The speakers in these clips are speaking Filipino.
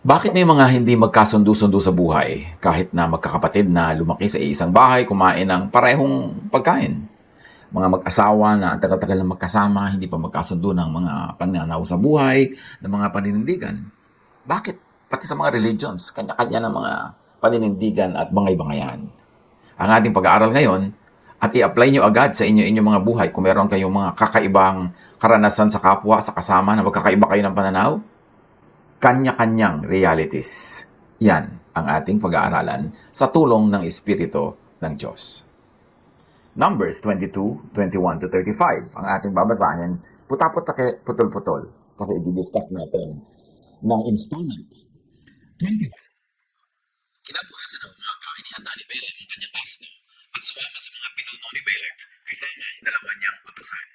Bakit may mga hindi magkasundo-sundo sa buhay kahit na magkakapatid na lumaki sa isang bahay, kumain ng parehong pagkain? Mga mag-asawa na ang tagal-tagal na magkasama, hindi pa magkasundo ng mga pananaw sa buhay, ng mga paninindigan. Bakit? Pati sa mga religions, kanya-kanya ng mga paninindigan at bangay-bangayan. Ang ating pag-aaral ngayon, at i-apply nyo agad sa inyong mga buhay kung meron kayong mga kakaibang karanasan sa kapwa, sa kasama na magkakaiba kayo ng pananaw, kanya-kanyang realities. Yan ang ating pag-aaralan sa tulong ng Espiritu ng Diyos. Numbers 22:21-35 ang ating babasahin, puta-puta putol-putol, kasi i-discuss natin ng installment. 21. Kinabukasan ng umaga, inihanda ni Balaam ang kanyang asno at sumama sa mga pinuno ni Balak kasama ang dalawa niyang utusan.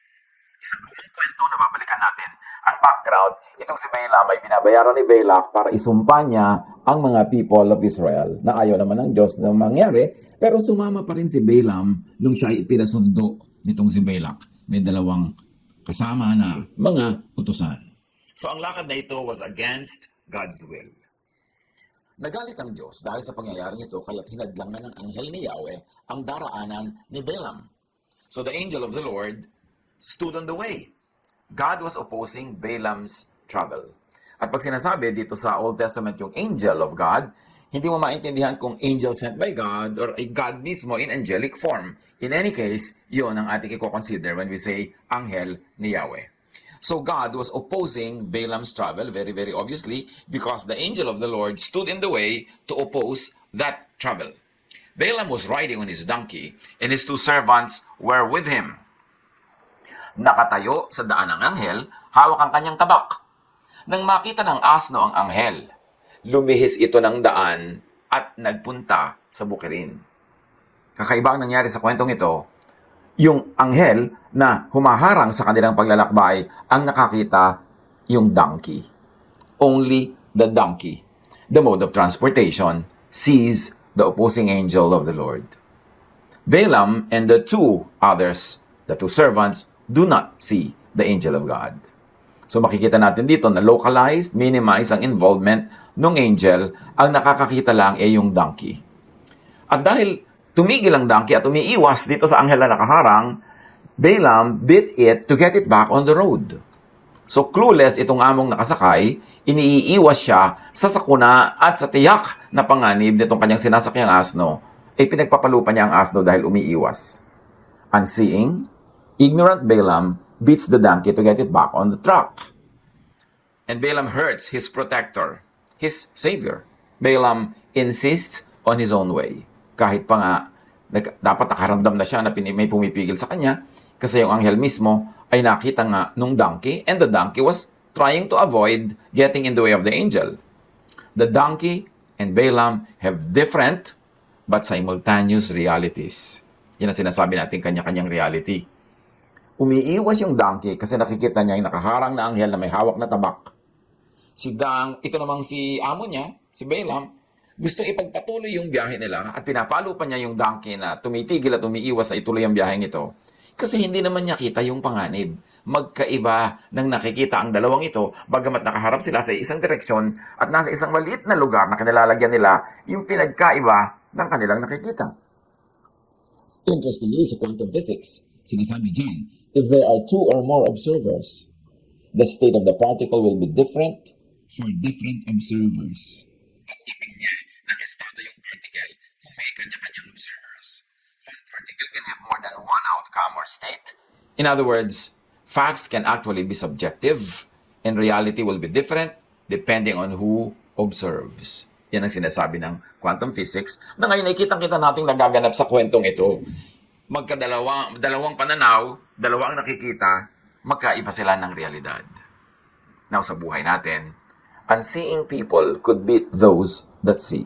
Isang lumang kwento na babalikan natin. Ang background, itong si Balaam ay binabayaran ni Balak para isumpa niya ang mga people of Israel na ayaw naman ng Diyos na mangyari, pero sumama pa rin si Balaam nung siya ay pinasundo nitong si Balak. May dalawang kasama na mga utusan. So ang lakad na ito was against God's will. Nagalit ang Diyos dahil sa pangyayaring ito, kaya't hinadlang na ng anghel ni Yahweh ang daraanan ni Balaam. So the angel of the Lord stood on the way. God was opposing Balaam's travel. At pag sinasabi dito sa Old Testament yung angel of God, hindi mo maintindihan kung angel sent by God or a God mismo in angelic form. In any case, yun ang ating i-consider when we say anghel ni Yahweh. So God was opposing Balaam's travel, very, very obviously, because the angel of the Lord stood in the way to oppose that travel. Balaam was riding on his donkey, and his two servants were with him. Nakatayo sa daan ng anghel, hawak ang kanyang tabak. Nang makita ng asno ang anghel, lumihis ito ng daan at nagpunta sa bukirin. Kakaiba ang nangyari sa kwentong ito, yung anghel na humaharang sa kanilang paglalakbay ang nakakita yung donkey. Only the donkey, the mode of transportation, sees the opposing angel of the Lord. Balaam and the two others, the two servants, do not see the angel of God. So makikita natin dito na localized, minimized ang involvement ng angel, ang nakakakita lang ay yung donkey. At dahil tumigil ang donkey at umiiwas dito sa anghel na nakaharang, Balaam bit it to get it back on the road. So clueless itong among nakasakay, iniiwas siya sa sakuna at sa tiyak na panganib nitong kanyang sinasakyang asno, ay pinagpapalupa niya ang asno dahil umiiwas. Unseeing, ignorant Balaam beats the donkey to get it back on the track. And Balaam hurts his protector, his savior. Balaam insists on his own way. Kahit pa nga, dapat nakaramdam na siya na may pumipigil sa kanya kasi yung anghel mismo ay nakita nga nung donkey and the donkey was trying to avoid getting in the way of the angel. The donkey and Balaam have different but simultaneous realities. Yan ang sinasabi natin kanya-kanyang reality. Umiiwas yung donkey kasi nakikita niya yung nakaharang na anghel na may hawak na tabak. Ito namang si amo niya, si Balaam, gustong ipagpatuloy yung biyahe nila at pinapalo pa niya yung donkey na tumitigil at umiiwas na ituloy ang biyaheng ito. Kasi hindi naman niya kita yung panganib. Magkaiba ng nakikita ang dalawang ito, bagamat nakaharap sila sa isang direksyon at nasa isang maliit na lugar na kanilalagyan nila yung pinagkaiba ng kanilang nakikita. Interestingly, sa quantum physics, sinasabi dyan, if there are two or more observers, the state of the particle will be different for different observers. At ibig niya ng estado yung particle kung may kanya-kanyang observers. One particle can have more than one outcome or state. In other words, facts can actually be subjective and reality will be different depending on who observes. Yan ang sinasabi ng quantum physics na ngayon ay kitang-kita nating nagaganap sa kwentong ito. Dalawang pananaw, dalawa ang nakikita, magkaiba sila ng realidad. Now sa buhay natin, unseeing people could beat those that see,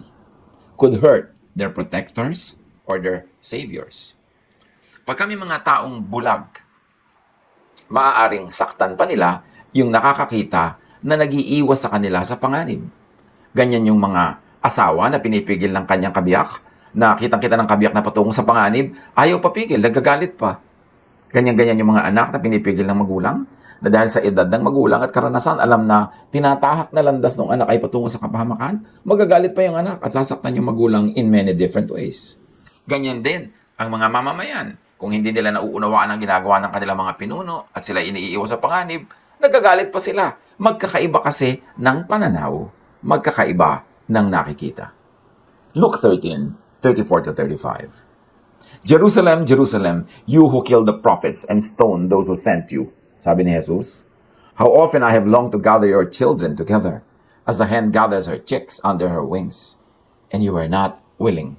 could hurt their protectors or their saviors. Pag kami mga taong bulag, maaaring saktan pa nila yung nakakakita na nag-iiwas sa kanila sa panganib. Ganyan yung mga asawa na pinipigil ng kanyang kabiyak, na kitang-kita ng kabiyak na patungo sa panganib, ayaw papigil, nagagalit pa. Ganyan-ganyan yung mga anak na pinipigil ng magulang, na dahil sa edad ng magulang at karanasan, alam na tinatahak na landas ng anak ay patungo sa kapahamakan, magagalit pa yung anak at sasaktan yung magulang in many different ways. Ganyan din ang mga mamamayan. Kung hindi nila nauunawaan ang ginagawa ng kanilang mga pinuno at sila iniiwas sa panganib, nagagalit pa sila. Magkakaiba kasi ng pananaw, magkakaiba ng nakikita. Luke 13:34-35. Jerusalem, Jerusalem, you who killed the prophets and stoned those who sent you. Sabi ni Jesus, how often I have longed to gather your children together, as a hen gathers her chicks under her wings, and you were not willing.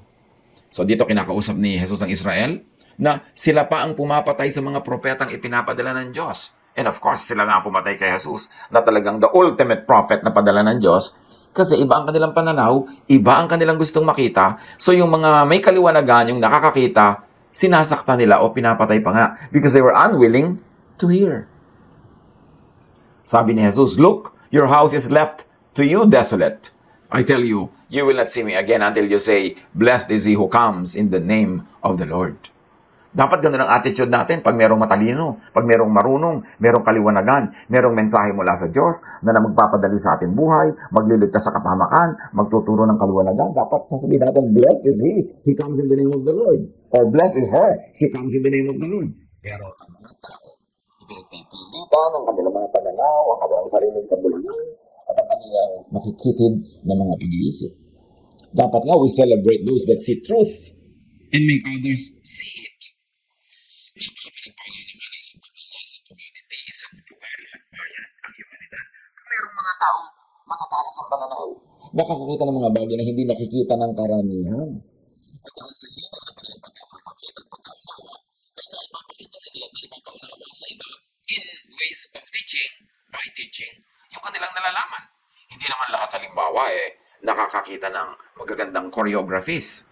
So dito kinakausap ni Jesus ang Israel, na sila pa ang pumapatay sa mga propetang ipinapadala ng Diyos. And of course, sila nga ang pumatay kay Jesus, na talagang the ultimate prophet na padala ng Diyos, kasi iba ang kanilang pananaw, iba ang kanilang gustong makita. So yung mga may kaliwanagan, yung nakakakita, sinasaktan nila o pinapatay pa nga because they were unwilling to hear. Sabi ni Jesus, look, your house is left to you desolate. I tell you, you will not see me again until you say, blessed is he who comes in the name of the Lord. Dapat ganun ang attitude natin pag merong matalino, pag merong marunong, merong kaliwanagan, merong mensahe mula sa Diyos na magpapadali sa ating buhay, magliligtas sa kapahamakan, magtuturo ng kaliwanagan. Dapat sasabihin natin, blessed is he comes in the name of the Lord. Or blessed is her, she comes in the name of the Lord. Pero ang mga tao, ipinagpipilitan ang kanilang mga pananaw, ang kanilang sariling kabulangan, at ang kanilang makikitid na mga pag-iisip. Dapat nga, we celebrate those that see truth and make others see it. Yung mga pinagpala naman ay isang pamilya, isang community, isang lugar, isang bayan, ang humanidad. Kung mayroong mga taong matatalas ang pananaw, nakakakita ng mga bagay na hindi nakikita ng karamihan. At dahil sa linaw na kanilang pagkakakakita at pagkaunawa, ay naipapakita na nila at naipapaunawa sa iba in ways of teaching, by teaching, yung kanilang nalalaman. Hindi naman lahat halimbawa nakakakita ng magagandang choreographies.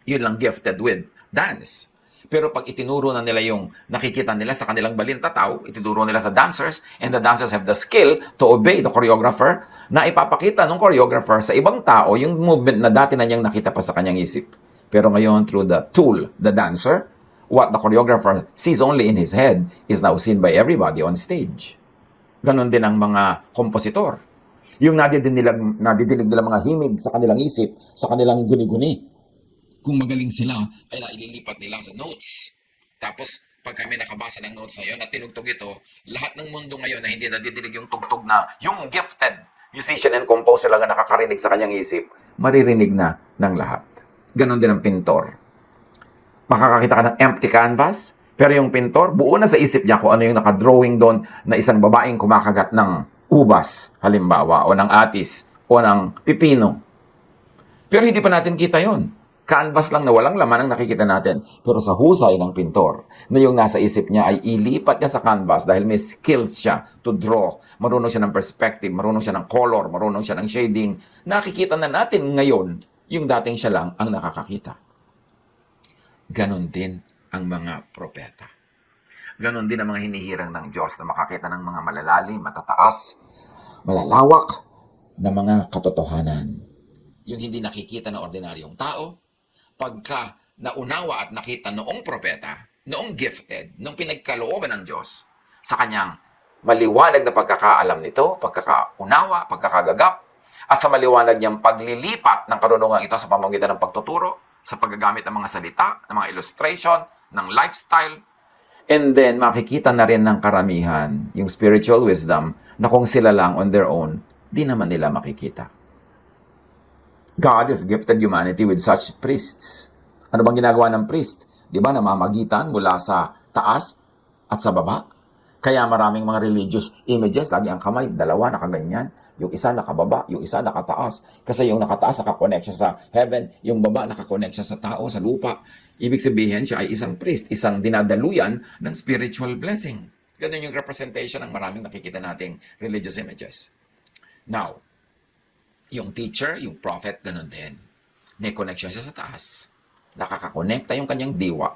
Yun lang gifted with dance. Pero pag itinuro na nila yung nakikita nila sa kanilang balintataw, itinuro nila sa dancers, and the dancers have the skill to obey the choreographer, na ipapakita ng choreographer sa ibang tao yung movement na dati na niyang nakita pa sa kanyang isip. Pero ngayon, through the tool, the dancer, what the choreographer sees only in his head is now seen by everybody on stage. Ganon din ang mga kompositor. Yung nadidinig nila mga himig sa kanilang isip, sa kanilang guni-guni. Kung magaling sila, ay naililipat nila sa notes. Tapos, pag kami nakabasa ng notes na yun at tinugtog ito, lahat ng mundo ngayon na hindi nadidinig yung tugtog na yung gifted musician and composer lang na nakakarinig sa kanyang isip, maririnig na ng lahat. Ganon din ang pintor. Makakakita ka ng empty canvas, pero yung pintor, buo na sa isip niya kung ano yung nakadrawing doon na isang babaeng kumakagat ng ubas, halimbawa, o ng atis, o ng pipino. Pero hindi pa natin kita yon. Canvas lang na walang laman ang nakikita natin. Pero sa husay ng pintor, na yung nasa isip niya ay ilipat niya sa canvas dahil may skills siya to draw. Marunong siya ng perspective, marunong siya ng color, marunong siya ng shading. Nakikita na natin ngayon yung dating siya lang ang nakakakita. Ganon din ang mga propeta. Ganon din ang mga hinihirang ng Diyos na makakita ng mga malalalim, matataas, malalawak na mga katotohanan. Yung hindi nakikita ng ordinaryong tao, pagka naunawa at nakita noong propeta, noong gifted, noong pinagkalooban ng Diyos, sa kanyang maliwanag na pagkakaalam nito, pagkakaunawa, pagkakagagap, at sa maliwanag niyang paglilipat ng karunungan ito sa pamamagitan ng pagtuturo, sa paggagamit ng mga salita, ng mga illustration, ng lifestyle, and then makikita na rin ng karamihan yung spiritual wisdom na kung sila lang on their own, di naman nila makikita. God has gifted humanity with such priests. Ano bang ginagawa ng priest? Di ba, namamagitan mula sa taas at sa baba? Kaya maraming mga religious images, lagi ang kamay, dalawa nakaganyan, yung isa nakababa, yung isa nakataas. Kasi yung nakataas nakakonect siya sa heaven, yung baba nakakonect siya sa tao, sa lupa. Ibig sabihin, siya ay isang priest, isang dinadaluyan ng spiritual blessing. Ganun yung representation ng maraming nakikita nating religious images. Now, yung teacher, yung prophet, ganun din. May connection siya sa taas. Nakakakonekta yung kanyang diwa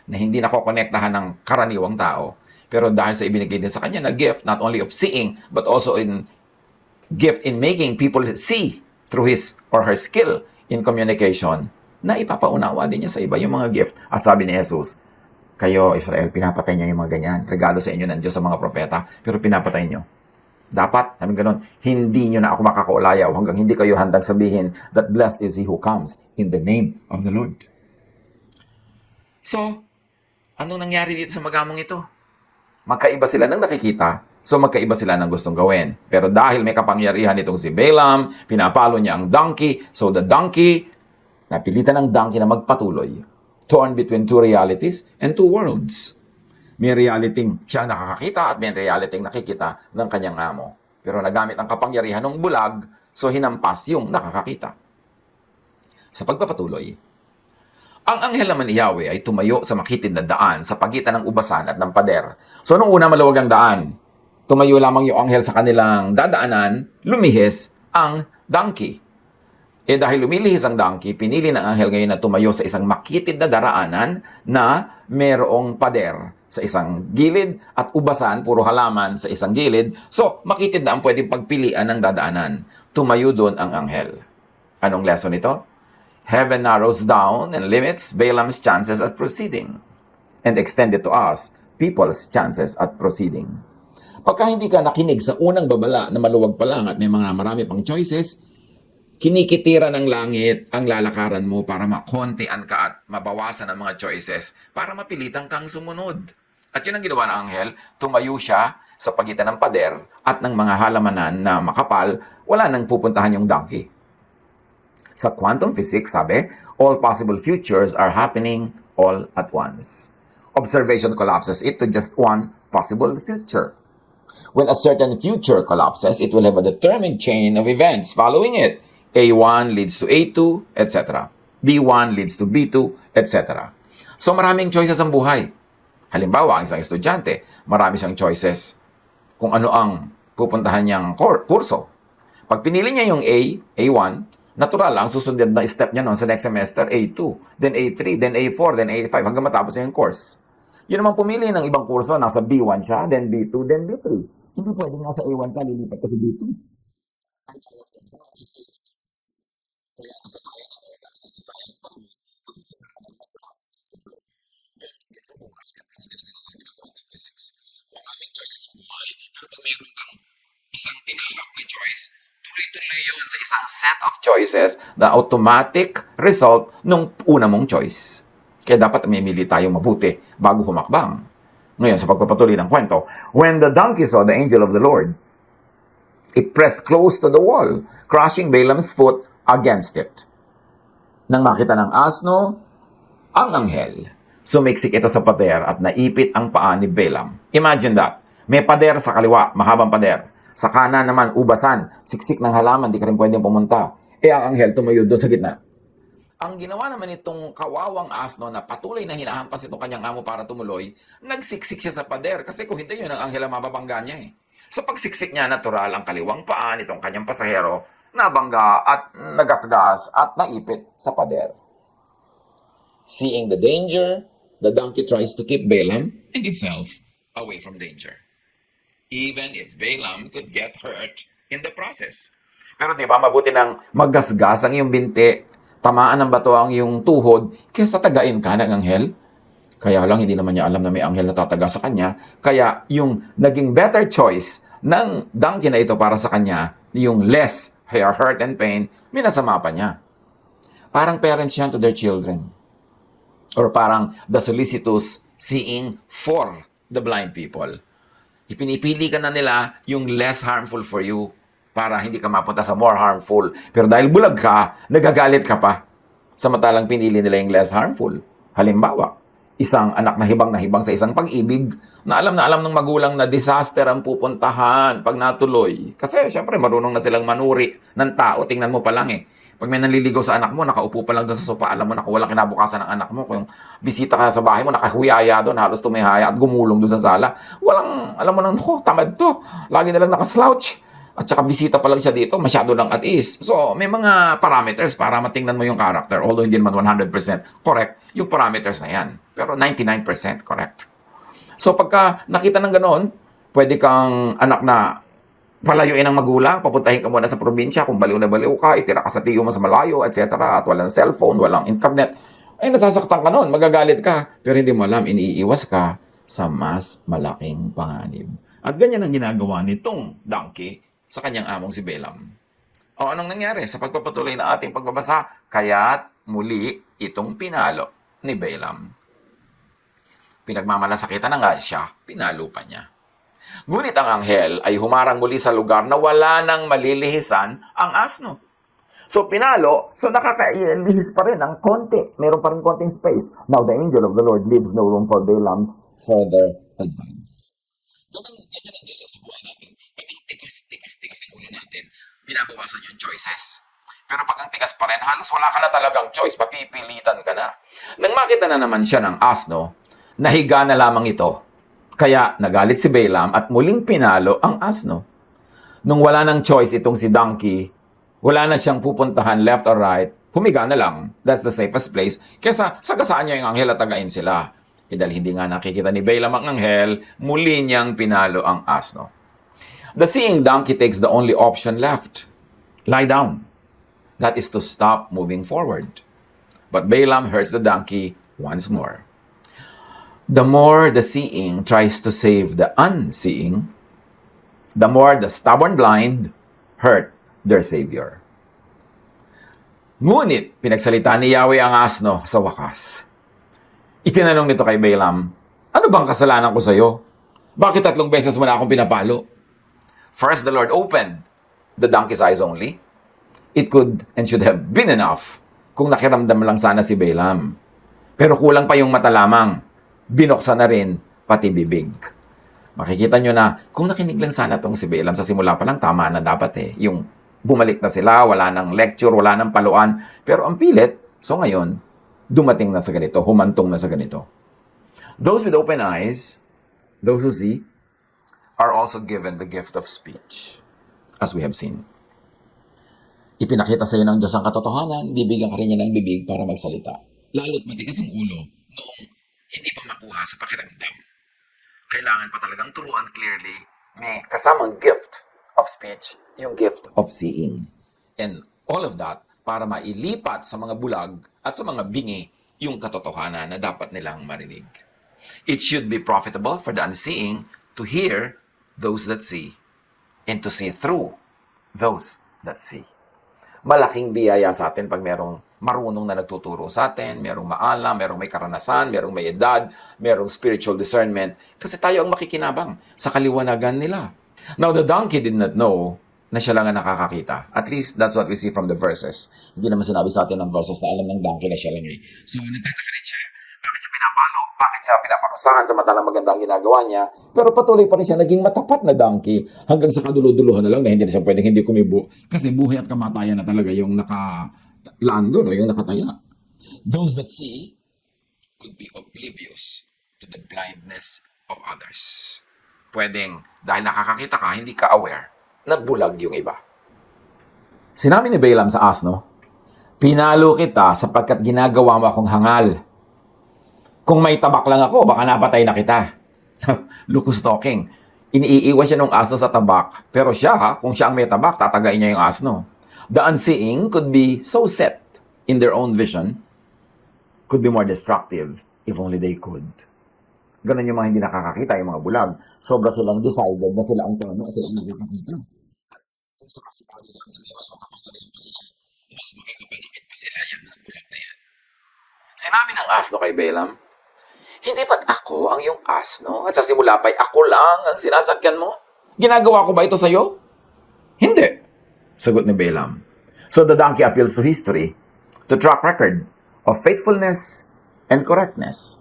na hindi nakokonektahan ng karaniwang tao. Pero dahil sa ibinigay din sa kanya na gift, not only of seeing, but also in gift in making people see through his or her skill in communication, na ipapaunawa din niya sa iba yung mga gift. At sabi ni Jesus, Kayo, Israel, pinapatay niyo yung mga ganyan. Regalo sa inyo ng Diyos sa mga propeta, pero pinapatay niyo. Dapat, sabi ganun, hindi nyo na ako makakaulayaw hanggang hindi kayo handang sabihin that blessed is he who comes in the name of the Lord. So, anong nangyari dito sa magamong ito? Magkaiba sila ng nakikita, so magkaiba sila ng gustong gawin. Pero dahil may kapangyarihan itong si Balaam, pinapalo niya ang donkey, so the donkey, napilitan ng donkey na magpatuloy. Torn between two realities and two worlds. May realiting siya nakakakita at may realiting nakikita ng kanyang amo. Pero nagamit ang kapangyarihan ng bulag, so hinampas yung nakakakita. Sa pagpapatuloy, ang anghel naman ni Yahweh ay tumayo sa makitid na daan sa pagitan ng ubasan at ng pader. So nung una maluwag ang daan, tumayo lamang yung anghel sa kanilang dadaanan, lumihis ang donkey. Dahil lumilihis ang donkey, pinili ng anghel ngayon na tumayo sa isang makitid na daraanan na merong pader sa isang gilid at ubasan, puro halaman sa isang gilid. So, makitid na ang pwedeng pagpilian ng dadaanan. Tumayo doon ang anghel. Anong lesson ito? Heaven narrows down and limits Balaam's chances at proceeding and extended to us people's chances at proceeding. Pagka hindi ka nakinig sa unang babala na maluwag pa lang at may mga marami pang choices, kinikitira ng langit ang lalakaran mo para makontian ka at mabawasan ang mga choices para mapilitan kang sumunod. At yun ang ginawa ng anghel, tumayo siya sa pagitan ng pader at ng mga halamanan na makapal, wala nang pupuntahan yung donkey. Sa quantum physics, sabi, all possible futures are happening all at once. Observation collapses it to just one possible future. When a certain future collapses, it will have a determined chain of events following it. A1 leads to A2, etc. B1 leads to B2, etc. So maraming choices ang buhay. Halimbawa, ang isang estudyante, marami siyang choices kung ano ang pupuntahan niyang kurso. Pag pinili niya yung A1, natural lang, susunod na step niya noon sa next semester, A2, then A3, then A4, then A5, hanggang matapos niya yung course. Yun naman pumili ng ibang kurso, nasa B1 siya, then B2, then B3. Hindi pwedeng nasa A1 ka, lilipat ka sa B2. Ang tawag doon, nasa shift. Kaya nasasayang ako, nasasayang pa naman. Nasasayang naman sila. Nasasayang. Ganun din sa buhay. At ganun din sinasabi ng quantum physics. Maraming choices sa buhay. Pero pag mayroon kang isang tinahak na choice, tuloy-tuloy yun sa isang set of choices na automatic result nung una mong choice. Kaya dapat mamili tayo mabuti bago humakbang. Ngayon, sa pagpapatuloy ng kwento, when the donkey saw the angel of the Lord, it pressed close to the wall, crushing Balaam's foot against it. Nang makita ng asno, ang anghel, sumiksik ito sa pader at naipit ang paa ni Balaam. Imagine that. May pader sa kaliwa, mahabang pader. Sa kanan naman, ubasan, siksik ng halaman, di ka rin pwedeng pumunta. Ang anghel tumayo doon sa gitna. Ang ginawa naman itong kawawang asno na patuloy na hinahampas itong kanyang amo para tumuloy, nagsiksik siya sa pader kasi kung hindi yun ang anghel ang mababangga niya. Sa pagsiksik niya, natural ang kaliwang paa nitong kanyang pasahero, nabangga at nagasgas at naipit sa pader. Seeing the danger, the donkey tries to keep Balaam and itself away from danger. Even if Balaam could get hurt in the process. Pero di ba, mabuti nang maggasgas ang iyong binti, tamaan ng bato ang iyong tuhod, kaysa tagain ka ng anghel. Kaya lang, hindi naman niya alam na may anghel na tataga sa kanya. Kaya yung naging better choice ng donkey na ito para sa kanya, yung less hurt and pain, minasama pa niya. Parang parents yan to their children. Or parang the solicitous seeing for the blind people. Ipinipili ka na nila yung less harmful for you para hindi ka mapunta sa more harmful. Pero dahil bulag ka, nagagalit ka pa. Samantalang pinili nila yung less harmful. Halimbawa, isang anak na hibang sa isang pag-ibig na alam ng magulang na disaster ang pupuntahan pag natuloy. Kasi syempre marunong na silang manuri ng tao. Tingnan mo pa lang Pag may nanliligaw sa anak mo, nakaupo pa lang doon sa sopa, alam mo na kung walang kinabukasan ng anak mo. Kung bisita ka sa bahay mo, nakahuyaya doon, halos tumihaya at gumulong doon sa sala. Walang, alam mo na, tamad to. Lagi na lang nakaslouch. At saka bisita pa lang siya dito, masyado lang at ease. So, may mga parameters para matingnan mo yung character. Although hindi naman 100% correct yung parameters na yan. Pero 99% correct. So, pagka nakita ng ganoon, pwede kang anak na palayuin ang magulang, papuntahin ka muna sa probinsya, kung baliw na baliw ka, itira ka sa tiyo mo sa malayo, etc. At walang cellphone, walang internet. ay nasasaktan ka nun, magagalit ka, pero hindi mo alam, iniiwas ka sa mas malaking panganib. At ganyan ang ginagawa nitong donkey sa kanyang among si Balaam. O anong nangyari sa pagpapatuloy na ating pagbabasa? Kaya't muli itong pinalo ni Balaam. Pinagmamalasakitan na nga siya, pinalo pa niya. Ngunit ang anghel ay humarang muli sa lugar na wala nang malilihisan ang asno. So pinalo, so nakakailihis pa rin ng konti. Meron pa rin konting space. Now the angel of the Lord leaves no room for Balaam's further advance. Ganyan ang Diyos sa buhay natin. Pag ang tikas ng ulo natin, binabawasan yung choices. Pero pag ang tikas pa rin, halos wala ka na talagang choice. Papipilitan ka na. Nang makita na naman siya ng asno, nahiga na lamang ito. Kaya nagalit si Balaam at muling pinalo ang asno. Nung wala ng choice itong si donkey, wala na siyang pupuntahan left or right, humiga na lang. That's the safest place. Kesa sagasaan niya yung anghel at tagain sila. Dahil hindi nga nakikita ni Balaam ang anghel, muli niyang pinalo ang asno. The seeing donkey takes the only option left. Lie down. That is to stop moving forward. But Balaam hurts the donkey once more. The more the seeing tries to save the unseeing, the more the stubborn blind hurt their Savior. Ngunit, pinagsalita ni Yahweh ang asno sa wakas. Itinanong nito kay Balaam, ano bang kasalanan ko sa iyo? Bakit 3 beses mo na akong pinapalo? First, the Lord opened the donkey's eyes only. It could and should have been enough kung nakiramdam lang sana si Balaam. Pero kulang pa yung mata lamang. Binuksan na rin pati bibig. Makikita nyo na kung nakinig lang sana tong si Balaam sa simula pa lang, tama na dapat eh. Yung bumalik na sila, wala nang lecture, wala nang paluan. Pero ang pilit, so ngayon, dumating na sa ganito, humantong na sa ganito. Those with open eyes, those who see, are also given the gift of speech, as we have seen. Ipinakita sa iyo ng Diyos ang katotohanan, bibigyan ka rin niya ng bibig para magsalita. Lalo't matigas ang ulo noong hindi pa makuha sa pakiramdam. Kailangan pa talagang turuan clearly, may kasamang gift of speech, yung gift of seeing. And all of that para mailipat sa mga bulag at sa mga bingi yung katotohanan na dapat nilang marinig. It should be profitable for the unseeing to hear those that see and to see through those that see. Malaking biyaya sa atin pag merong marunong na nagtuturo sa atin, merong maalam, merong may karanasan, merong may edad, merong spiritual discernment, kasi tayo ang makikinabang sa kaliwanagan nila. Now, the donkey did not know na siya lang ang nakakakita. At least, that's what we see from the verses. Hindi naman sinabi sa atin ng verses na alam ng donkey na siya lang eh. So, nagtataka rin siya, bakit siya pinapalo? Bakit siya pinaparusahan samantalang maganda ang ginagawa niya? Pero patuloy pa rin siya naging matapat na donkey hanggang sa kaduluduluhan na lang na hindi na siya pwedeng hindi kumibo. Kasi buhay at kamatayan na talaga yung nakalaan doon o yung nakataya. Those that see could be oblivious to the blindness of others. Pwedeng, dahil nakakakita ka, hindi ka aware na bulag yung iba. Sinabi ni Balaam sa asno, pinalo kita sapagkat ginagawa mo akong hangal. Kung may tabak lang ako, baka napatay na kita. Lucas talking. Iniiwas siya ng asno sa tabak. Pero siya, kung siya ang may tabak, tatagain niya yung asno. The unseeing could be so set in their own vision, could be more destructive if only they could. Ganun yung mga hindi nakakakita, yung mga bulag. Sobra silang decided na sila ang tama, sila ang nakakakita. Kung sakasakali lang na mas makapagaling pa sila, mas makakapanakit pa sila yan ng bulag na yan. Sinabi ng asno kay Balaam, hindi ba't ako ang iyong asno? At sa simula pa'y ako lang ang sinasakyan mo? Ginagawa ko ba ito sa'yo? Hindi, sagot ni Balaam. So the donkey appeals to history, to track record of faithfulness and correctness.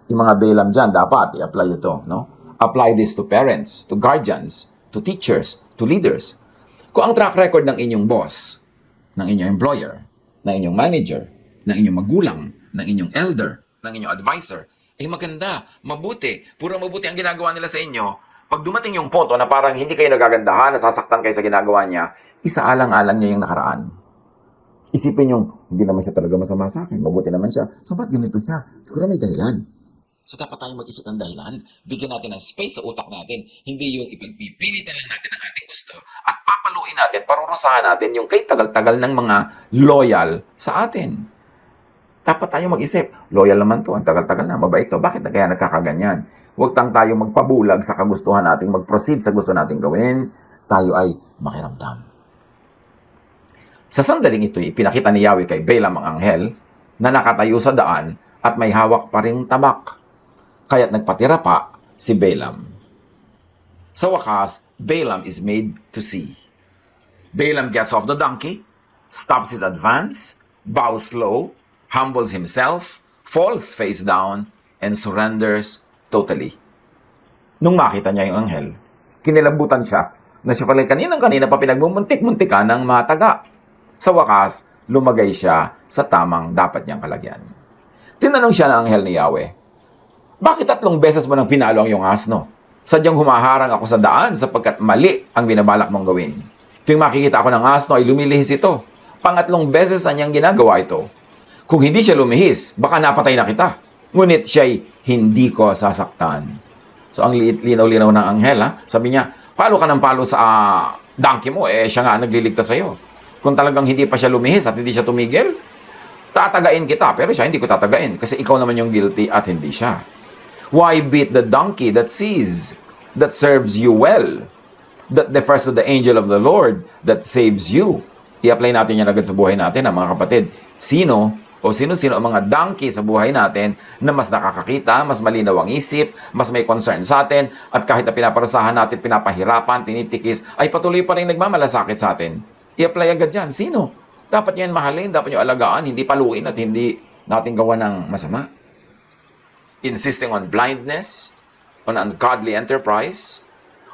Yung mga Balaam dyan, dapat i-apply ito, no? Apply this to parents, to guardians, to teachers, to leaders. Kung ang track record ng inyong boss, ng inyong employer, ng inyong manager, ng inyong magulang, ng inyong elder, ng inyong advisor, ay maganda, mabuti, puro mabuti ang ginagawa nila sa inyo, pag dumating yung punto na parang hindi kayo nagagandahan, nasasaktan kayo sa ginagawa niya, isaalang-alang niya yung nakaraan. Isipin yung, hindi naman siya talaga masama sa akin, mabuti naman siya. So, ba't ganito siya? Siguro may dahilan. So, dapat tayong mag-isip ng dahilan. Bigyan natin ng space sa utak natin. Hindi yung ipagpipilitan lang natin ang ating gusto at papaluin natin, parurusahan natin yung kay tagal-tagal ng mga loyal sa atin. Dapat tayo mag-isip, loyal naman to, ang tagal-tagal na, mabait to, bakit na kaya nagkakaganyan? Huwag tayo magpabulag sa kagustuhan nating mag-proceed sa gusto nating gawin, tayo ay makiramdam. Sa sandaling ito, ipinakita ni Yahweh kay Balaam ang anghel na nakatayo sa daan at may hawak pa ring tabak. Kaya't nagpatira pa si Balaam. Sa wakas, Balaam is made to see. Balaam gets off the donkey, stops his advance, bows low, humbles himself, falls face down, and surrenders totally. Nung makita niya yung anghel, kinilabutan siya na siya pala kanina pa pinagmumuntik-muntikan ng mga taga. Sa wakas, lumagay siya sa tamang dapat niyang kalagyan. Tinanong siya ng anghel ni Yahweh, bakit 3 beses mo nang pinalo ang iyong asno? Sadyang humaharang ako sa daan sapagkat mali ang binabalak mong gawin. Tuwing makikita ako ng asno ay lumilihis ito. 3 beses na niyang ginagawa ito. Kung hindi siya lumihis, baka napatay na kita. Ngunit siya'y hindi ko sasaktan. So ang linaw-linaw ng anghel, sabi niya, palo ka ng palo sa donkey mo, siya nga nagliligtas sa'yo. Kung talagang hindi pa siya lumihis at hindi siya tumigil, tatagain kita. Pero siya, hindi ko tatagain. Kasi ikaw naman yung guilty at hindi siya. Why beat the donkey that sees, that serves you well, that defers to the angel of the Lord, that saves you? I-apply natin yan agad sa buhay natin, mga kapatid. Sino ang mga donkey sa buhay natin na mas nakakakita, mas malinaw ang isip, mas may concern sa atin, at kahit na pinaparusahan natin, pinapahirapan, tinitikis, ay patuloy pa rin nagmamalasakit sa atin. I-apply agad dyan. Sino? Dapat nyo yan mahalin, dapat nyo alagaan, hindi paluin at hindi natin gawa ng masama. Insisting on blindness, on ungodly enterprise,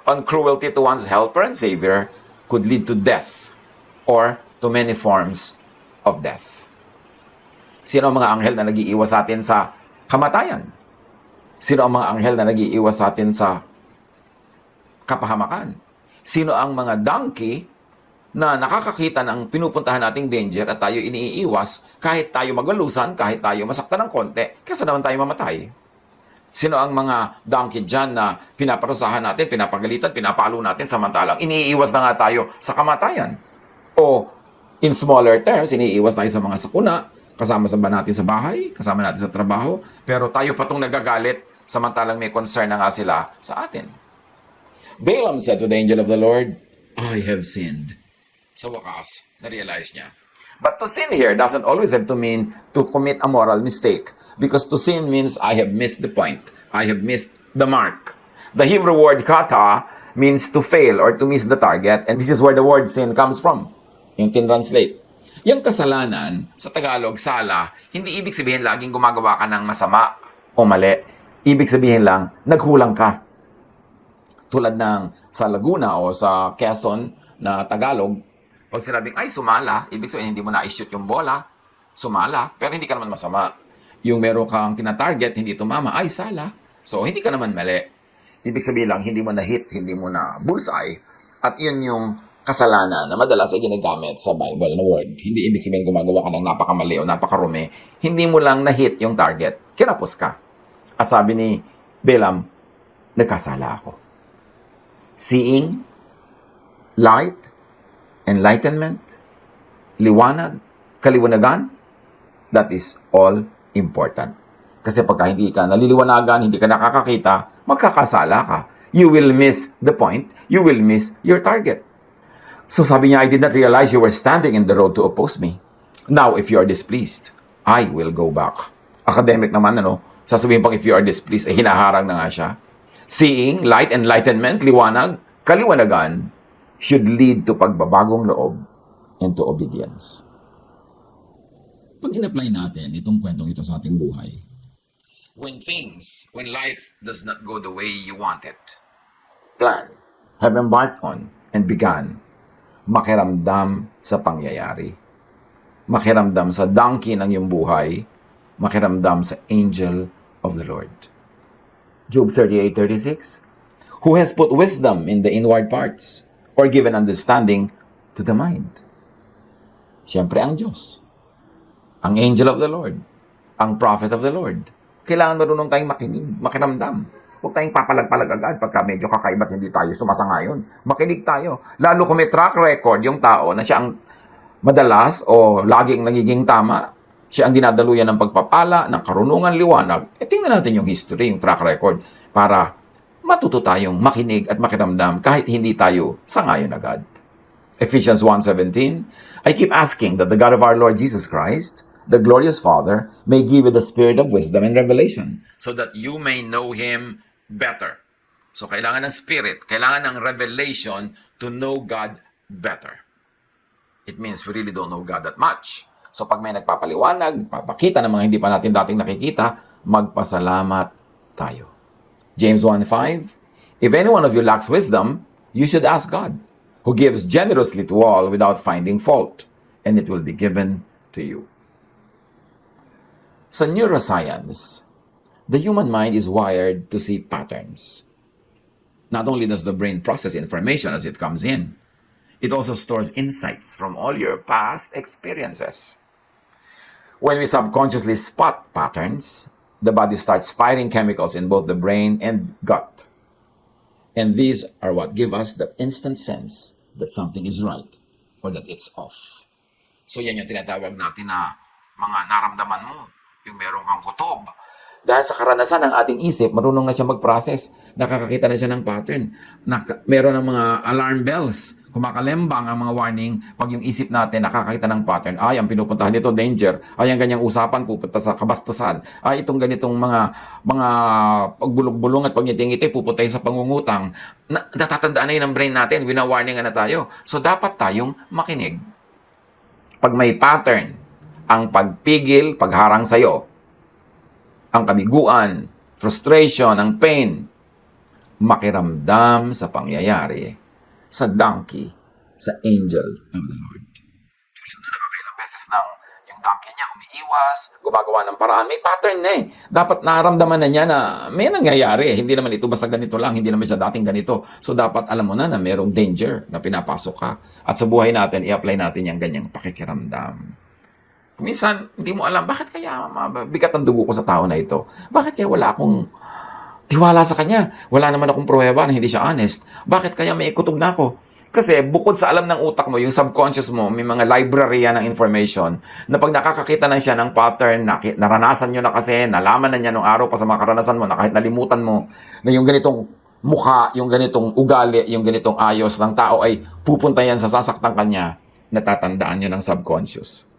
on cruelty to one's helper and savior could lead to death or to many forms of death. Sino ang mga anghel na nag-iiwas sa atin sa kamatayan? Sino ang mga anghel na nag-iiwas sa atin sa kapahamakan? Sino ang mga donkey na nakakakita ng pinupuntahan nating danger at tayo iniiwas kahit tayo magalusan, kahit tayo masaktan ng konti, kasi naman tayo mamatay? Sino ang mga donkey dyan na pinaparusahan natin, pinapagalitan, pinapalo natin, samantalang iniiwas na nga tayo sa kamatayan? O in smaller terms, iniiwas tayo sa mga sakuna, kasama sa ba natin sa bahay, kasama natin sa trabaho, pero tayo pa itong nagagalit, samantalang may concern na nga sila sa atin. Balaam said to the angel of the Lord, I have sinned. Sa wakas, na-realize niya. But to sin here doesn't always have to mean to commit a moral mistake. Because to sin means I have missed the point. I have missed the mark. The Hebrew word kata means to fail or to miss the target. And this is where the word sin comes from. Yung tin-translate. Yung kasalanan, sa Tagalog, sala, hindi ibig sabihin laging gumagawa ka ng masama o mali. Ibig sabihin lang, naghulang ka. Tulad ng sa Laguna o sa Quezon na Tagalog, pag sinabing, ay, sumala, ibig sabihin, hindi mo na-shoot yung bola, sumala, pero hindi ka naman masama. Yung meron kang tina-target, hindi tumama, ay, sala. So, hindi ka naman mali. Ibig sabihin lang, hindi mo na-hit, hindi mo na bullseye. At yun yung kasalanan na madalas ay ginagamit sa Bible na word. Hindi ibig sabihin gumagawa ka ng napakamali o napakarumi. Hindi mo lang na-hit yung target. Kinapos ka. At sabi ni Balaam, nagkasala ako. Seeing, light, enlightenment, liwanag, kaliwanagan, that is all important. Kasi pagka hindi ka naliliwanagan, hindi ka nakakakita, magkakasala ka. You will miss the point. You will miss your target. So sabi niya, I did not realize you were standing in the road to oppose me. Now, if you are displeased, I will go back. Academic naman, sasabihin pang if you are displeased, hinaharang na nga siya. Seeing, light, enlightenment, liwanag, kaliwanagan, should lead to pagbabagong loob and to obedience. Pag in-apply natin itong kwentong ito sa ating buhay, when life does not go the way you want it, plan, have embarked on, and began, makiramdam sa pangyayari. Makiramdam sa donkey ng iyong buhay, makiramdam sa angel of the Lord. Job 38:36, who has put wisdom in the inward parts, or given understanding to the mind? Siyempre ang Diyos. Ang angel of the Lord. Ang prophet of the Lord. Kailangan marunong tayong makinig, makiramdam. Huwag tayong papalag-palag agad pagka medyo kakaiba't hindi tayo sumasangayon. Makinig tayo. Lalo kung may track record yung tao na siya ang madalas o laging nagiging tama, Siya ang dinadaluyan ng pagpapala, ng karunungan, liwanag. Tingnan natin yung history, yung track record, para matuto tayong makinig at makiramdam kahit hindi tayo sangayon agad. Ephesians 1:17, I keep asking that the God of our Lord Jesus Christ, the glorious Father, may give you the spirit of wisdom and revelation, so that you may know Him better. So, kailangan ng spirit, kailangan ng revelation to know God better. It means we really don't know God that much. So, pag may nagpapaliwanag, papakita ng mga hindi pa natin dating nakikita, magpasalamat tayo. James 1:5, if any one of you lacks wisdom, you should ask God, who gives generously to all without finding fault, and it will be given to you. Sa neuroscience, the human mind is wired to see patterns. Not only does the brain process information as it comes in, it also stores insights from all your past experiences. When we subconsciously spot patterns, the body starts firing chemicals in both the brain and gut. And these are what give us that instant sense that something is right or that it's off. So yan yung tinatawag natin na mga naramdaman mo, yung meron kang kutob. Dahil sa karanasan ng ating isip, marunong na siya mag-process. Nakakakita na siya ng pattern. Meron ng mga alarm bells. Kumakalembang ang mga warning pag yung isip natin nakakakita ng pattern. Ay, ang pinupuntahan nito, danger. Ay, ang ganyang usapan, pupunta sa kabastusan. Ay, itong ganitong mga pagbulog-bulong at pagngiti-ngiti, pupunta sa pangungutang. Natatandaan na yun ang brain natin. Wina-warning na tayo. So, dapat tayong makinig. Pag may pattern, ang pagpigil, pagharang sa'yo, ang kabiguan, frustration, ang pain, makiramdam sa pangyayari, sa donkey, sa angel of the Lord. Tulad na nakakailang beses nang yung donkey niya umiiwas, gumagawa ng paraan, may pattern na eh. Dapat naramdaman na niya na may nangyayari. Hindi naman ito basta ganito lang, hindi naman siya dating ganito. So dapat alam mo na merong danger na pinapasok ka. At sa buhay natin, i-apply natin yung ganyang pakikiramdam. Minsan, hindi mo alam, bakit kaya bigat ang dugo ko sa tao na ito? Bakit kaya wala akong tiwala sa kanya? Wala naman akong pruweba na hindi siya honest. Bakit kaya may kutob na ako? Kasi bukod sa alam ng utak mo, yung subconscious mo, may mga library yan ng information na pag nakakakita na siya ng pattern, naranasan nyo na kasi, nalaman na niya nung araw pa sa mga karanasan mo, na kahit nalimutan mo, na yung ganitong mukha, yung ganitong ugali, yung ganitong ayos ng tao ay pupunta yan sa sasaktan kanya, natatandaan nyo ng subconscious.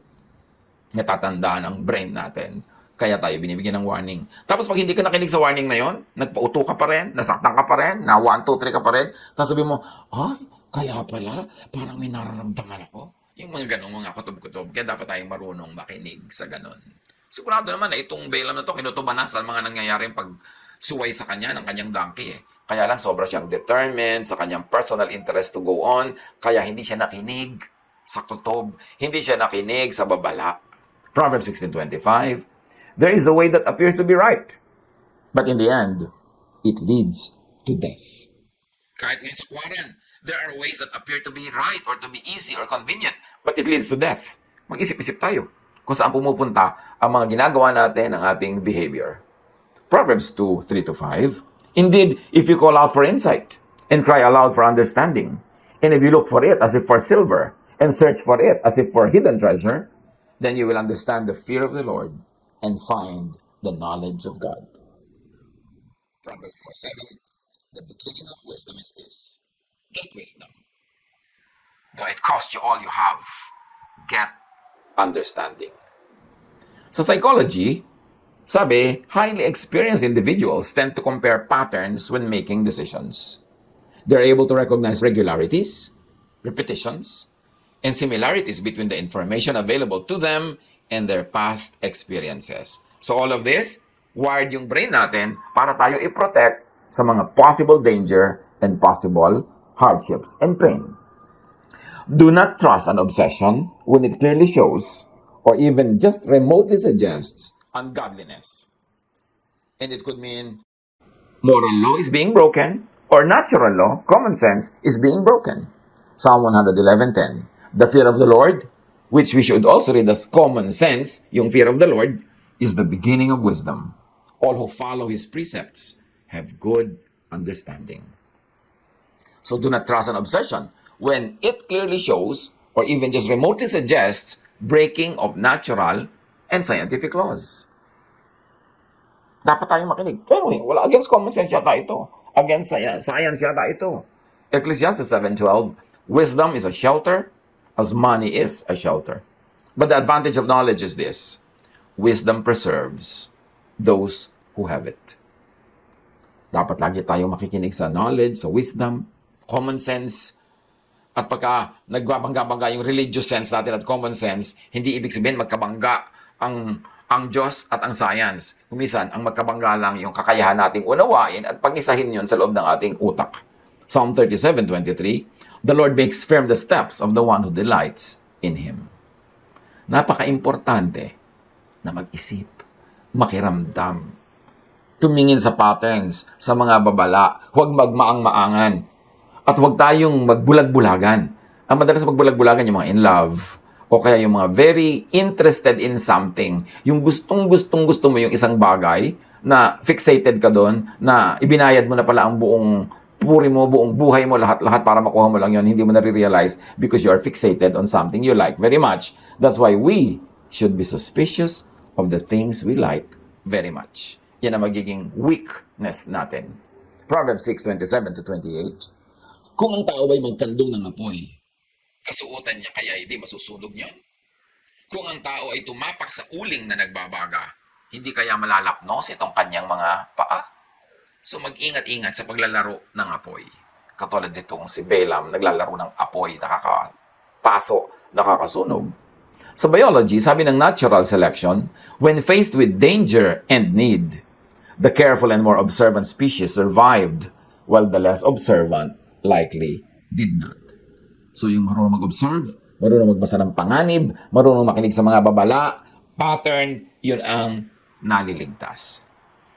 Natatandaan ang brain natin. Kaya tayo binibigyan ng warning. Tapos pag hindi ka nakinig sa warning na yon, nagpauto ka pa rin, nasaktan ka pa rin, na 1, 2, 3 ka pa rin, sasabihin mo, ay, kaya pala, parang may nararamdaman ako. Yung mga ganong mga kutob-kutob. Kaya dapat tayong marunong makinig sa ganon. Sigurado naman na itong Balaam na to, kinutuban na sa mga nangyayaring pagsuway sa kanya ng kanyang donkey eh. Kaya lang sobra siyang determined sa kanyang personal interest to go on, kaya hindi siya nakinig sa kutob, hindi siya nakinig sa babala. Proverbs 16:25, there is a way that appears to be right, but in the end, it leads to death. Kahit ngayon sa kwaran, there are ways that appear to be right or to be easy or convenient, but it leads to death. Mag-isip-isip tayo kung saan pumupunta ang mga ginagawa natin, ang ating behavior. Proverbs 2:3-5, indeed, if you call out for insight and cry aloud for understanding, and if you look for it as if for silver and search for it as if for hidden treasure, then you will understand the fear of the Lord and find the knowledge of God. Proverbs 4:7, the beginning of wisdom is this, get wisdom. Though it cost you all you have, get understanding. Sa psychology, sabi, highly experienced individuals tend to compare patterns when making decisions. They're able to recognize regularities, repetitions, and similarities between the information available to them and their past experiences. So all of this, wired yung brain natin para tayo i-protect sa mga possible danger and possible hardships and pain. Do not trust an obsession when it clearly shows or even just remotely suggests ungodliness. And it could mean moral law is being broken or natural law, common sense, is being broken. Psalm 111:10. The fear of the Lord, which we should also read as common sense, yung fear of the Lord, is the beginning of wisdom. All who follow His precepts have good understanding. So do not trust an obsession when it clearly shows or even just remotely suggests breaking of natural and scientific laws. Dapat tayong makinig. Pero wala, against common sense yata ito. Against science yata ito. Ecclesiastes 7:12, wisdom is a shelter as money is a shelter. But the advantage of knowledge is this: wisdom preserves those who have it. Dapat lagi tayong makikinig sa knowledge, sa wisdom, common sense. At pagka nagbabangga-bangga yung religious sense natin at common sense, hindi ibig sabihin magkabangga ang Diyos at ang science. Kumisan, ang magkabangga lang yung kakayahan nating unawain at pag-isahin yun sa loob ng ating utak. Psalm 37:23, the Lord makes firm the steps of the one who delights in Him. Napaka-importante na mag-isip, makiramdam, tumingin sa patterns, sa mga babala, huwag magmaang-maangan, at huwag tayong magbulag-bulagan. Ang madalas magbulag-bulagan yung mga in love, o kaya yung mga very interested in something, yung gusto mo yung isang bagay, na fixated ka doon, na ibinayad mo na pala ang buong puri mo, buong buhay mo, lahat-lahat para makuha mo lang yun, hindi mo na-realize because you are fixated on something you like very much. That's why we should be suspicious of the things we like very much. Yan ang magiging weakness natin. Proverbs 6:27-28. Kung ang tao ay magkandong ng apoy, kasuotan niya kaya hindi masusunog niyon? Kung ang tao ay tumapak sa uling na nagbabaga, hindi kaya malalapnos itong kanyang mga paa? So mag-ingat-ingat sa paglalaro ng apoy. Katulad nitong si Balaam, naglalaro ng apoy, nakakapaso, nakakasunog. Sa biology, sabi ng natural selection, when faced with danger and need, the careful and more observant species survived, while the less observant likely did not. So yung marunong mag-observe, marunong magbasa ng panganib, marunong makinig sa mga babala, pattern, yun ang naliligtas.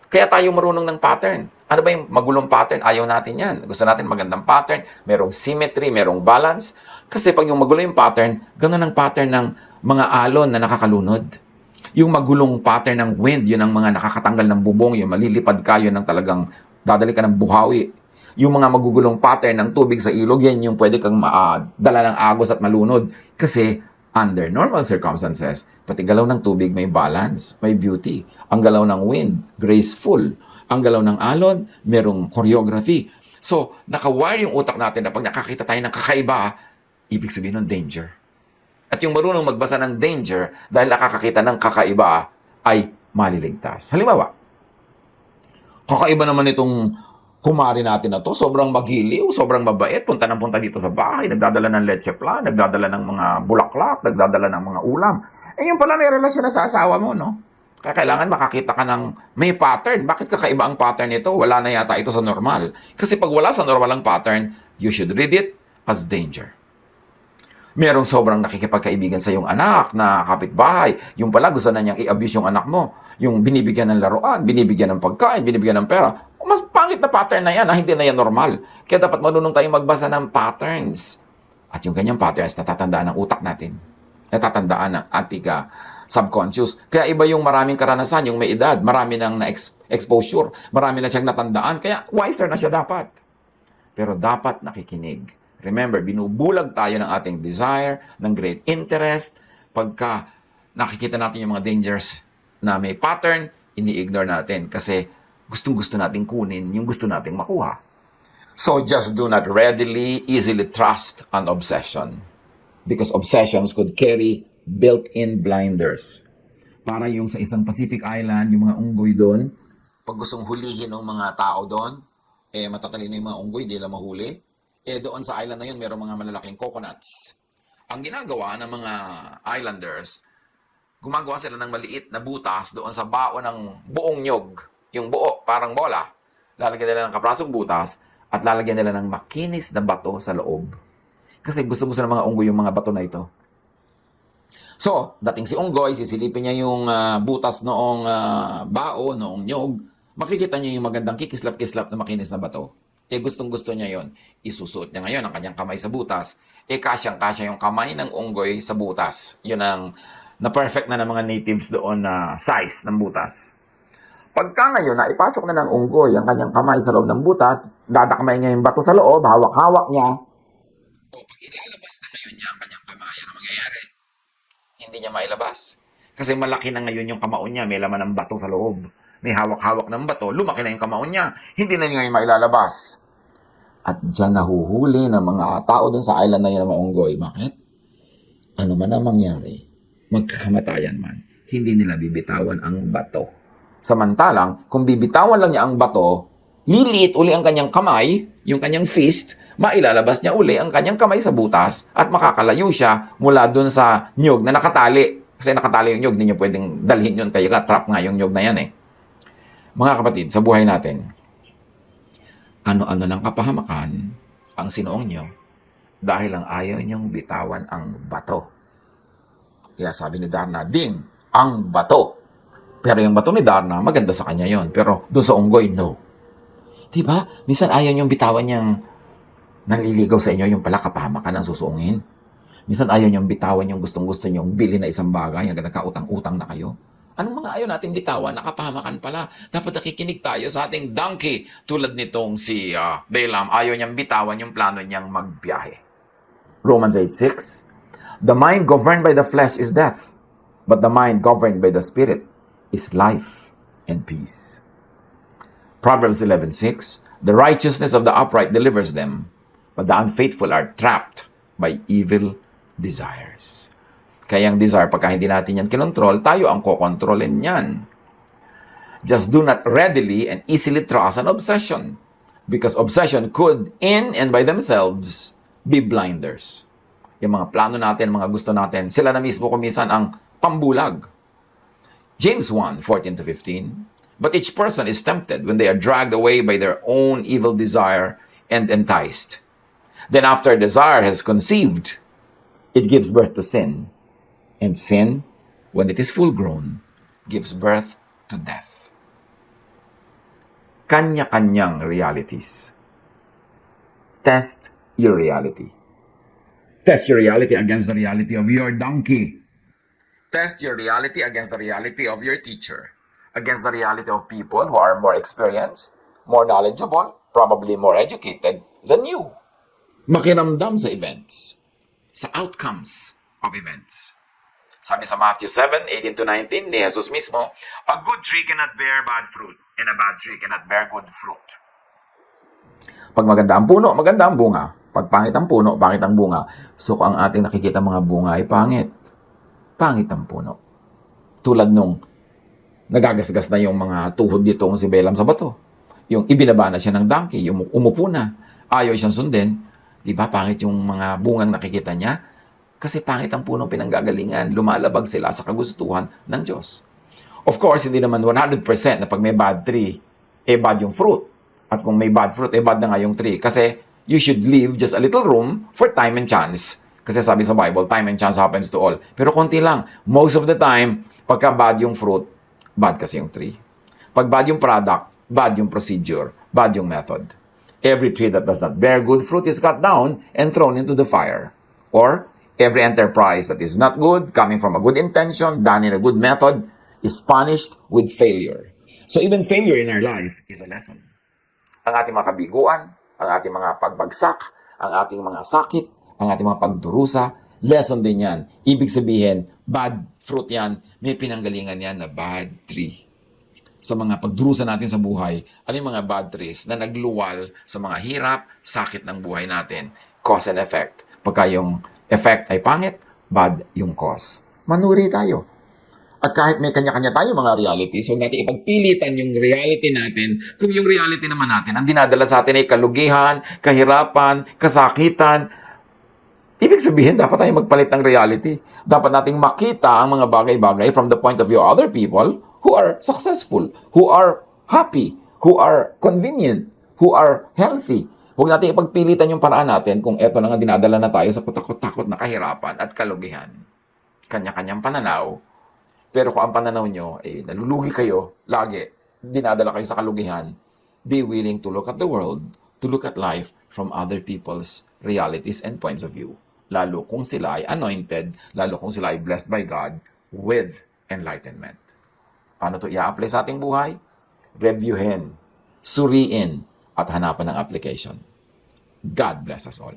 Kaya tayo marunong ng pattern. Ano ba yung magulong pattern? Ayaw natin yan. Gusto natin magandang pattern, merong symmetry, merong balance. Kasi pag yung magulo yung pattern, ganun ang pattern ng mga alon na nakakalunod. Yung magulong pattern ng wind, yun ang mga nakakatanggal ng bubong, yung malilipad ka, yun ang talagang dadali ka ng buhawi. Yung mga magugulong pattern ng tubig sa ilog, yan yung pwede kang dala ng agos at malunod. Kasi under normal circumstances, pati galaw ng tubig may balance, may beauty. Ang galaw ng wind, graceful. Ang galaw ng alon, merong choreography. So, nakawire yung utak natin na pag nakakita tayo ng kakaiba, ibig sabihin ng danger. At yung marunong magbasa ng danger dahil nakakakita ng kakaiba ay maliligtas. Halimbawa, kakaiba naman itong kumari natin na to, sobrang magiliw, sobrang mabait, punta dito sa bahay, nagdadala ng leche plan, nagdadala ng mga bulaklak, nagdadala ng mga ulam. Eh yung pala may relasyon na sa asawa mo, no? Kaya kailangan makakita ka ng may pattern. Bakit kakaiba ang pattern nito? Wala na yata ito sa normal. Kasi pag wala sa normal ang pattern, you should read it as danger. Merong sobrang nakikipagkaibigan sa iyong anak na kapitbahay. Yung pala gusto na niyang i-abuse yung anak mo. Yung binibigyan ng laruan, binibigyan ng pagkain, binibigyan ng pera. Mas pangit na pattern na yan, hindi na yan normal. Kaya dapat marunong tayong magbasa ng patterns. At yung ganyang patterns, natatandaan ng utak natin. Natatandaan ng ating subconscious. Kaya iba yung maraming karanasan, yung may edad, marami nang na-exposure, marami na siyang natandaan, kaya wiser na siya dapat. Pero dapat nakikinig. Remember, binubulag tayo ng ating desire, ng great interest. Pagka nakikita natin yung mga dangers na may pattern, ini-ignore natin kasi gustong-gusto natin kunin yung gusto nating makuha. So just do not readily, easily trust an obsession. Because obsessions could carry built-in blinders. Para yung sa isang Pacific Island, yung mga unggoy doon, pag gustong hulihin ng mga tao doon, matatalino yung mga unggoy, di lang mahuli. Doon sa island na yun, mayroong mga malalaking coconuts. Ang ginagawa ng mga islanders, gumagawa sila ng maliit na butas doon sa bao ng buong nyog. Yung buo, parang bola. Lalagyan nila ng kaprasong butas at lalagyan nila ng makinis na bato sa loob. Kasi gusto-gusto ng mga unggoy yung mga bato na ito. So, dating si unggoy, sisilipin niya yung butas noong bao, noong nyog. Makikita niya yung magandang kikislap-kislap na makinis na bato. Gustong-gusto niya yon. Isusuot niya ngayon ang kanyang kamay sa butas. Kasyang-kasya yung kamay ng unggoy sa butas. Yun ang na-perfect na ng mga natives doon na size ng butas. Pagka ngayon, naipasok na ng unggoy ang kanyang kamay sa loob ng butas, dadakmay niya yung bato sa loob, hawak-hawak niya. O pag ilalabas na ngayon niya ang kanyang kamay, ano mangyayari? Hindi niya mailabas. Kasi malaki na ngayon yung kamao niya, may laman ng bato sa loob. May hawak-hawak ng bato, lumaki na yung kamao niya. Hindi na niya ngayon mailalabas. At dyan nahuhuli ng mga tao dun sa island na yun na maunggoy. Bakit? Ano man ang mangyari, magkakamatayan man, hindi nila bibitawan ang bato. Samantalang, kung bibitawan lang niya ang bato, liliit uli ang kanyang kamay, yung kanyang fist, mailalabas niya uli ang kanyang kamay sa butas at makakalayo siya mula dun sa nyug na nakatali. Kasi nakatali yung nyug, hindi niyo pwedeng dalhin yun, kaya trap nga yung nyug na yan eh. Mga kapatid, sa buhay natin, ano-ano ng kapahamakan ang sinuong nyo dahil lang ayaw nyong bitawan ang bato. Kaya sabi ni Darna, ding, ang bato. Pero yung bato ni Darna, maganda sa kanya yon. Pero doon sa unggoy, no. Diba? Minsan ayaw nyong bitawan niyang nanliligaw sa inyo yung pala kapahamakan ang susuungin. Minsan ayaw nyong bitawan yung gustong-gusto nyong bili na isang bagay hanggang nagkautang-utang na kayo. Anong mga ayaw natin bitawan? Nakapahamakan pala. Dapat nakikinig tayo sa ating donkey. Tulad nitong si Balaam, ayaw niyang bitawan yung plano niyang magbiyahe. Romans 8:6. The mind governed by the flesh is death, but the mind governed by the Spirit is life and peace. Proverbs 11:6. The righteousness of the upright delivers them, but the unfaithful are trapped by evil desires. Kaya ang desire, pagka hindi natin yan kinontrol, tayo ang kokontrolin yan. Just do not readily and easily trust an obsession, because obsession could, in and by themselves, be blinders. Yung mga plano natin, mga gusto natin, sila na mismo kumisan ang pambulag. James 1:14-15. But each person is tempted when they are dragged away by their own evil desire and enticed. Then after desire has conceived, it gives birth to sin. And sin, when it is full grown, gives birth to death. Kanya-kanyang realities. Test your reality. Test your reality against the reality of your donkey. Test your reality against the reality of your teacher. Against the reality of people who are more experienced, more knowledgeable, probably more educated than you. Makiramdam sa events, sa outcomes of events. Sabi sa Matthew 7:18-19 ni Jesus mismo, a good tree cannot bear bad fruit, and a bad tree cannot bear good fruit. Pag maganda ang puno, maganda ang bunga. Pag pangit ang puno, pangit ang bunga. So kung ang ating nakikita mga bunga ay pangit, pangit ang puno. Tulad nung nagagasgas na yung mga tuhod ditong si Balaam sa bato. Yung ibinaba na siya ng donkey, yung umupo na, ayaw siyang sundin. Di ba pangit yung mga bungang nakikita niya? Kasi pangit ang punong pinanggagalingan, lumalabag sila sa kagustuhan ng Diyos. Of course, hindi naman 100% na pag may bad tree, bad yung fruit. At kung may bad fruit, bad na nga yung tree. Kasi you should leave just a little room for time and chance. Kasi sabi sa Bible, time and chance happens to all. Pero konti lang. Most of the time, pagka bad yung fruit, bad kasi yung tree. Pag bad yung product, bad yung procedure, bad yung method. Every tree that does not bear good fruit is cut down and thrown into the fire. Or, every enterprise that is not good, coming from a good intention, done in a good method, is punished with failure. So even failure in our life is a lesson. Ang ating mga kabiguan, ang ating mga pagbagsak, ang ating mga sakit, ang ating mga pagdurusa, lesson din yan. Ibig sabihin, bad fruit yan, may pinanggalingan yan na bad tree. Sa mga pagdurusa natin sa buhay, ano yung mga bad trees na nagluwal sa mga hirap, sakit ng buhay natin, cause and effect. Pagka yung effect ay pangit, bad yung cause. Manuri tayo. At kahit may kanya-kanya tayo mga realities, huwag natin ipagpilitan yung reality natin kung yung reality naman natin ang dinadala sa atin ay kalugihan, kahirapan, kasakitan. Ibig sabihin, dapat tayo magpalit ng reality. Dapat nating makita ang mga bagay-bagay from the point of view of other people who are successful, who are happy, who are convenient, who are healthy. Huwag natin ipagpilitan yung paraan natin kung eto na nga dinadala na tayo sa kutakot-takot na kahirapan at kalugihan. Kanya-kanyang pananaw. Pero kung ang pananaw nyo, nalulugi kayo, lagi, dinadala kayo sa kalugihan, be willing to look at the world, to look at life from other people's realities and points of view. Lalo kung sila ay anointed, lalo kung sila ay blessed by God with enlightenment. Paano ito i-apply sa ating buhay? Reviewin, suriin, at hanapan ng application. God bless us all.